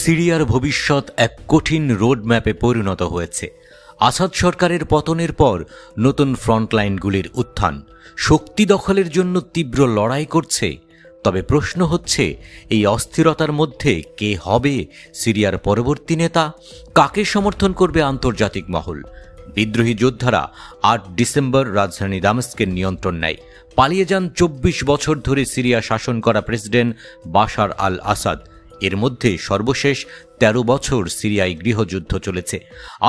সিরিয়ার ভবিষ্যৎ এক কঠিন রোডম্যাপে পরিণত হয়েছে। আসাদ সরকারের পতনের পর নতুন ফ্রন্টলাইনগুলির উত্থান শক্তি দখলের জন্য তীব্র লড়াই করছে। তবে প্রশ্ন হচ্ছে, এই অস্থিরতার মধ্যে কে হবে সিরিয়ার পরবর্তী নেতা? কাকে সমর্থন করবে আন্তর্জাতিক মহল? বিদ্রোহী যোদ্ধারা ৮ ডিসেম্বর রাজধানী দামেস্কের নিয়ন্ত্রণ নেয়। পালিয়ে যান ২৪ বছর ধরে সিরিয়া শাসন করা প্রেসিডেন্ট বাশার আল আসাদ। এর মধ্যে সর্বশেষ ১৩ বছর সিরিয়ায় গৃহযুদ্ধ চলেছে।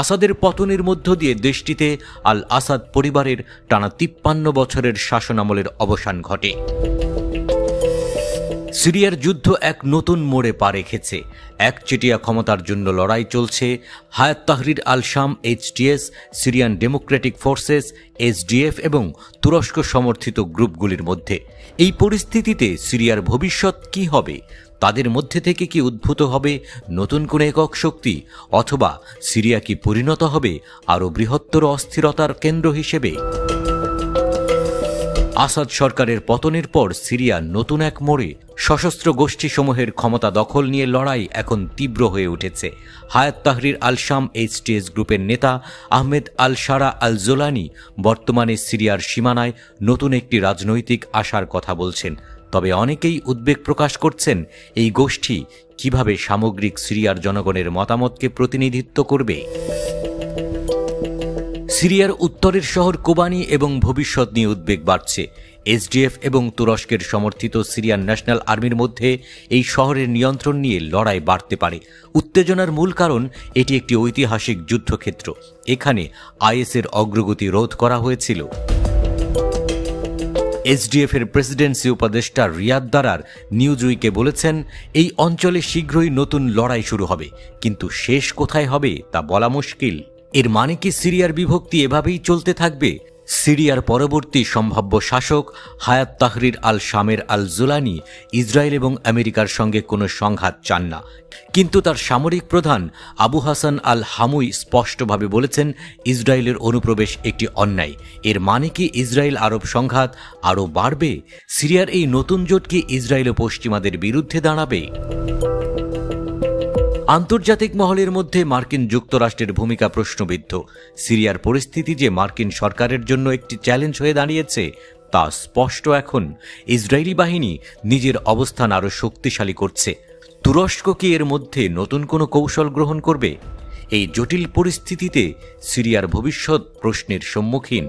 আসাদের পতনের মধ্য দিয়ে দেশটিতে আল আসাদ পরিবারের টানা ৫৩ বছরের শাসনামলের অবসান ঘটে। সিরিয়ার যুদ্ধ এক নতুন মোড়ে পা রেখেছে। একচেটিয়া ক্ষমতার জন্য লড়াই চলছে হায়াত তাহরির আল শাম HTS, Syrian Democratic forces SDF এবং তুরস্ক সমর্থিত গ্রুপগুলির মধ্যে। এই পরিস্থিতিতে সিরিয়ার ভবিষ্যৎ কি হবে? তাদের মধ্যে থেকে কি উদ্ভূত হবে নতুন কোনো একক শক্তি, অথবা সিরিয়া কি পরিণত হবে আরও বৃহত্তর অস্থিরতার কেন্দ্র হিসেবে? আসাদ সরকারের পতনের পর সিরিয়া নতুন এক মোড়ে। সশস্ত্র গোষ্ঠীসমূহের ক্ষমতা দখল নিয়ে লড়াই এখন তীব্র হয়ে উঠেছে। হায়াত তাহরির আল শাম এইচটিএস গ্রুপের নেতা আহমেদ আল শারা আল জোলানি বর্তমানে সিরিয়ার সীমানায় নতুন একটি রাজনৈতিক আশার কথা বলছেন। তবে অনেকেই উদ্বেগ প্রকাশ করছেন, এই গোষ্ঠী কিভাবে সামগ্রিক সিরিয়ার জনগণের মতামতকে প্রতিনিধিত্ব করবে। সিরিয়ার উত্তরের শহর কোবানি এবং ভবিষ্যৎ নিয়ে উদ্বেগ বাড়ছে। এসডিএফ এবং তুরস্কের সমর্থিত সিরিয়ান ন্যাশনাল আর্মির মধ্যে এই শহরের নিয়ন্ত্রণ নিয়ে লড়াই বাড়তে পারে। উত্তেজনার মূল কারণ, এটি একটি ঐতিহাসিক যুদ্ধক্ষেত্র। এখানে আইএসের অগ্রগতি রোধ করা হয়েছিল। এসডিএফের প্রেসিডেন্সি উপদেষ্টা রিয়াদ দারার নিউজউইকে বলেছেন, এই অঞ্চলে শীঘ্রই নতুন লড়াই শুরু হবে, কিন্তু শেষ কোথায় হবে তা বলা মুশকিল। এর মানে কি সিরিয়ার বিভক্তি এভাবেই চলতে থাকবে? সিরিয়ার পরবর্তী সম্ভাব্য শাসক হায়াত তাহরির আল শামের আল জোলানি ইসরায়েল এবং আমেরিকার সঙ্গে কোনো সংঘাত চান না, কিন্তু তার সামরিক প্রধান আবু হাসান আল হামুই স্পষ্টভাবে বলেছেন, ইসরায়েলের অনুপ্রবেশ একটি অন্যায়। এর মানে কি ইসরায়েল আরব সংঘাত আরও বাড়বে? সিরিয়ার এই নতুন জোট কি ইসরায়েল ও পশ্চিমাদের বিরুদ্ধে দাঁড়াবে? আন্তর্জাতিক মহলের মধ্যে মার্কিন যুক্তরাষ্ট্রের ভূমিকা প্রশ্নবিদ্ধ। সিরিয়ার পরিস্থিতি যে মার্কিন সরকারের জন্য একটি চ্যালেঞ্জ হয়ে দাঁড়িয়েছে তা স্পষ্ট। এখন ইসরায়েলি বাহিনী নিজের অবস্থান আরও শক্তিশালী করছে। তুরস্ক কি এর মধ্যে নতুন কোনো কৌশল গ্রহণ করবে? এই জটিল পরিস্থিতিতে সিরিয়ার ভবিষ্যৎ প্রশ্নের সম্মুখীন।